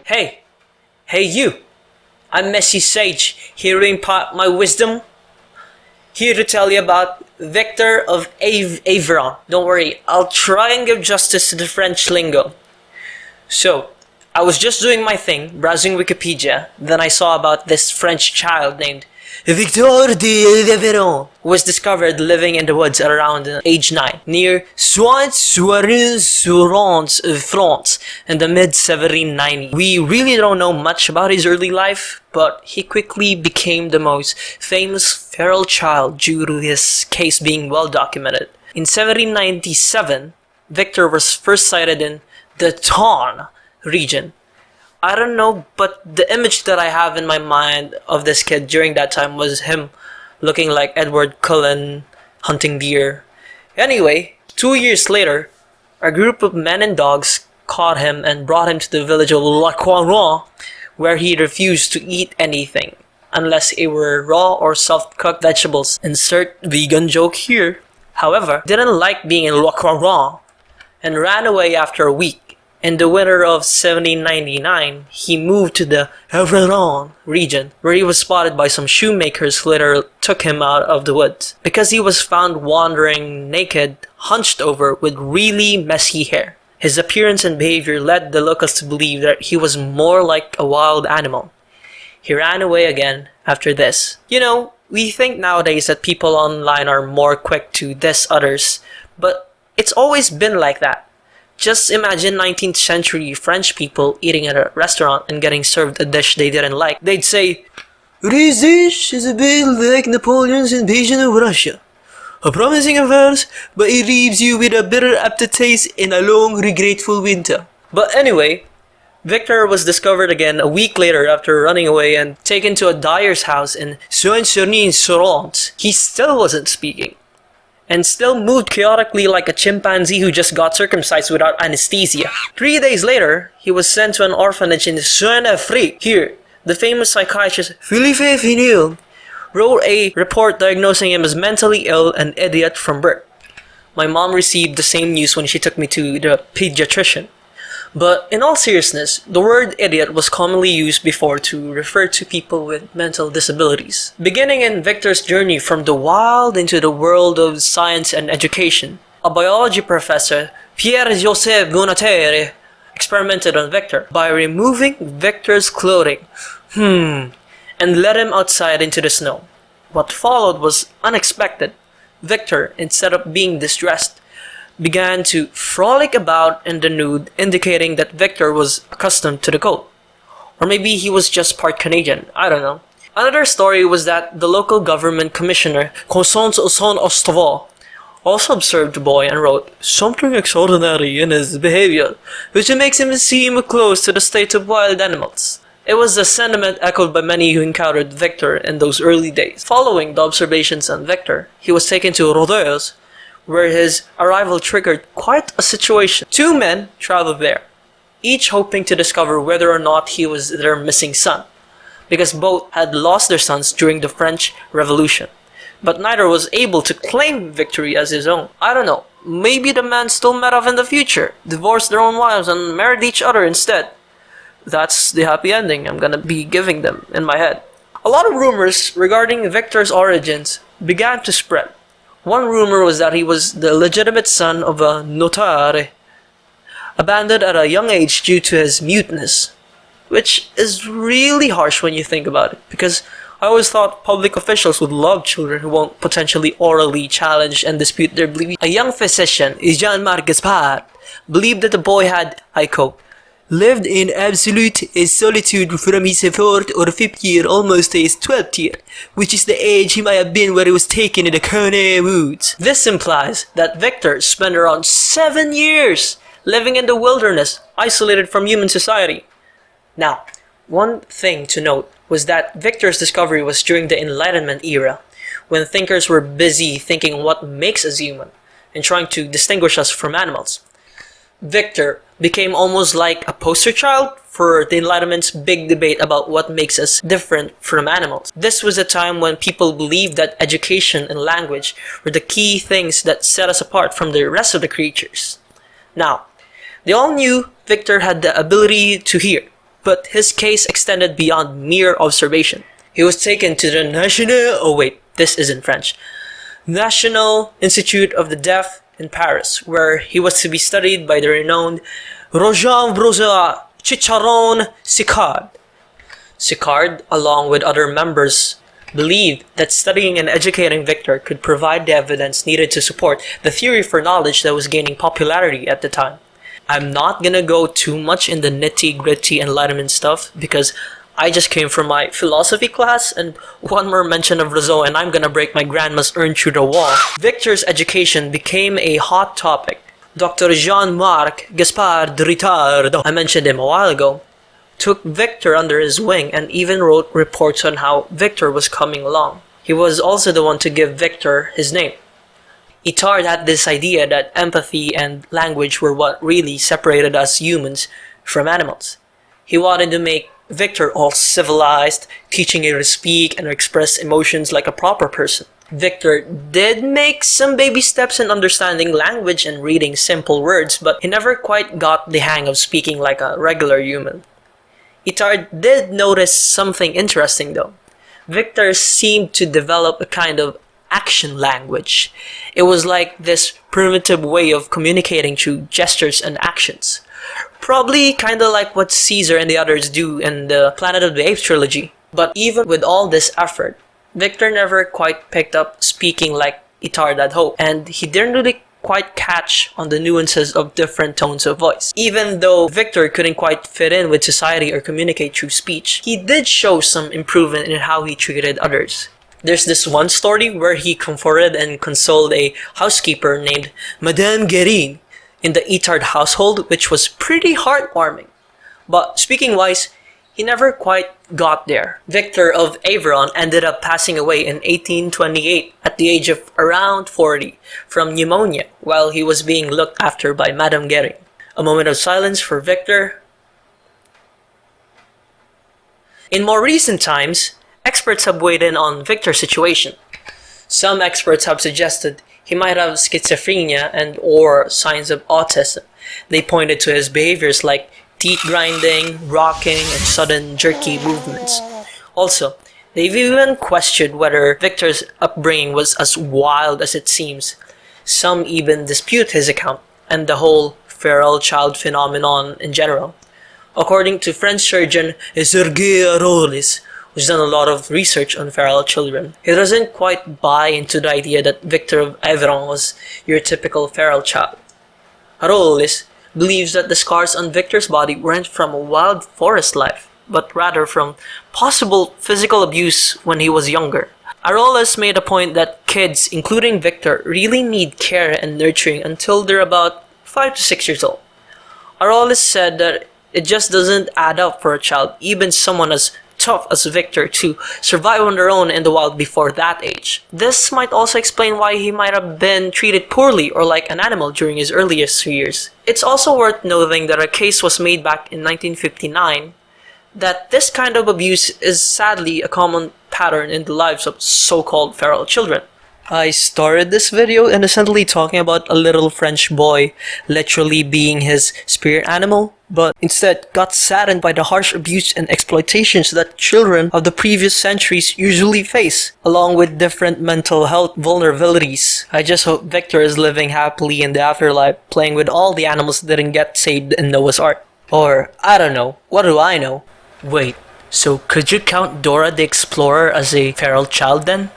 Hey, hey you! I'm Messi Sage, here to impart my wisdom. Here to tell you about Victor of Aveyron. Don't worry, I'll try and give justice to the French lingo. So, I was just doing my thing, browsing Wikipedia, then I saw about this French child named Victor de Aveyron, who was discovered living in the woods at around age 9, near Soins-sur-Rance, France, in the mid-1790s. We really don't know much about his early life, but he quickly became the most famous feral child due to his case being well documented. In 1797, Victor was first sighted in the Tarn region. I don't know, but the image that I have in my mind of this kid during that time was him looking like Edward Cullen hunting deer. Anyway, 2 years later, a group of men and dogs caught him and brought him to the village of La Croix, where he refused to eat anything unless it were raw or soft-cooked vegetables. Insert vegan joke here. However, didn't like being in La Croix and ran away after a week. In the winter of 1799, he moved to the Aveyron region, where he was spotted by some shoemakers who later took him out of the woods, because he was found wandering naked, hunched over, with really messy hair. His appearance and behavior led the locals to believe that he was more like a wild animal. He ran away again after this. You know, we think nowadays that people online are more quick to diss others, but it's always been like that. Just imagine 19th century French people eating at a restaurant and getting served a dish they didn't like. They'd say, "This dish is a bit like Napoleon's invasion of Russia. A promising advance, but it leaves you with a bitter aftertaste in a long, regretful winter." But anyway, Victor was discovered again a week later after running away and taken to a dyer's house in Soins-sur-Rance. He still wasn't speaking, and still moved chaotically like a chimpanzee who just got circumcised without anesthesia. 3 days later, he was sent to an orphanage in Saint-Afrique. Here, the famous psychiatrist Philippe Finil wrote a report diagnosing him as mentally ill and idiot from birth. My mom received the same news when she took me to the pediatrician. But in all seriousness, the word idiot was commonly used before to refer to people with mental disabilities. Beginning in Victor's journey from the wild into the world of science and education, a biology professor, Pierre-Joseph Gonatere, experimented on Victor by removing Victor's clothing, and let him outside into the snow. What followed was unexpected. Victor, instead of being distressed, began to frolic about in the nude, indicating that Victor was accustomed to the cold. Or maybe he was just part Canadian, I don't know. Another story was that the local government commissioner, Constance Ostavo, also observed the boy and wrote, "Something extraordinary in his behavior, which makes him seem close to the state of wild animals." It was a sentiment echoed by many who encountered Victor in those early days. Following the observations on Victor, he was taken to Rodez, where his arrival triggered quite a situation. 2 men traveled there, each hoping to discover whether or not he was their missing son, because both had lost their sons during the French Revolution. But neither was able to claim victory as his own. I don't know, maybe the men still met up in the future, divorced their own wives and married each other instead. That's the happy ending I'm gonna be giving them in my head. A lot of rumors regarding Victor's origins began to spread. One rumor was that he was the legitimate son of a notare, abandoned at a young age due to his muteness, which is really harsh when you think about it, because I always thought public officials would love children who won't potentially orally challenge and dispute their beliefs. A young physician, Jean-Marc-Gaspard, believed that the boy had, I quote, "lived in absolute solitude from his 4th or 5th year almost to his 12th year, which is the age he might have been where he was taken in the Coney woods." This implies that Victor spent around 7 years living in the wilderness, isolated from human society. Now, one thing to note was that Victor's discovery was during the Enlightenment era, when thinkers were busy thinking what makes us human and trying to distinguish us from animals. Victor became almost like a poster child for the Enlightenment's big debate about what makes us different from animals. This was a time when people believed that education and language were the key things that set us apart from the rest of the creatures. Now, they all knew Victor had the ability to hear, but his case extended beyond mere observation. He was taken to the National Institute of the Deaf in Paris, where he was to be studied by the renowned Jean-Marc Sicard. Sicard, along with other members, believed that studying and educating Victor could provide the evidence needed to support the theory for knowledge that was gaining popularity at the time. I'm not gonna go too much in the nitty-gritty enlightenment stuff because I just came from my philosophy class, and one more mention of Rousseau and I'm gonna break my grandma's urn through the wall. Victor's education became a hot topic. Dr. Jean-Marc-Gaspard, I mentioned him a while ago, took Victor under his wing and even wrote reports on how Victor was coming along. He was also the one to give Victor his name. Itard had this idea that empathy and language were what really separated us humans from animals. He wanted to make Victor all civilized, teaching him to speak and express emotions like a proper person. Victor did make some baby steps in understanding language and reading simple words, but he never quite got the hang of speaking like a regular human. Itard did notice something interesting though. Victor seemed to develop a kind of action language. It was like this primitive way of communicating through gestures and actions. Probably kinda like what Caesar and the others do in the Planet of the Apes trilogy. But even with all this effort, Victor never quite picked up speaking like Itard had hoped, and he didn't really quite catch on the nuances of different tones of voice. Even though Victor couldn't quite fit in with society or communicate through speech, he did show some improvement in how he treated others. There's this one story where he comforted and consoled a housekeeper named Madame Guérin in the Itard household, which was pretty heartwarming. But speaking wise, he never quite got there. Victor of Aveyron ended up passing away in 1828 at the age of around 40 from pneumonia while he was being looked after by Madame Guérin. A moment of silence for Victor. In more recent times, experts have weighed in on Victor's situation. Some experts have suggested he might have schizophrenia and or signs of autism. They pointed to his behaviors like teeth grinding, rocking, and sudden jerky movements. Also, they've even questioned whether Victor's upbringing was as wild as it seems. Some even dispute his account and the whole feral child phenomenon in general. According to French surgeon Serge Arolis, who's done a lot of research on feral children, he doesn't quite buy into the idea that Victor of Aveyron was your typical feral child. Arolis believes that the scars on Victor's body weren't from a wild forest life, but rather from possible physical abuse when he was younger. Arolis made a point that kids, including Victor, really need care and nurturing until they're about 5 to 6 years old. Arolis said that it just doesn't add up for a child, even someone as tough as Victor, to survive on their own in the wild before that age. This might also explain why he might have been treated poorly or like an animal during his earliest years. It's also worth noting that a case was made back in 1959 that this kind of abuse is sadly a common pattern in the lives of so-called feral children. I started this video innocently talking about a little French boy literally being his spirit animal, but instead got saddened by the harsh abuse and exploitations that children of the previous centuries usually face, along with different mental health vulnerabilities. I just hope Victor is living happily in the afterlife, playing with all the animals that didn't get saved in Noah's Ark. Or, I don't know, what do I know? Wait, so could you count Dora the Explorer as a feral child then?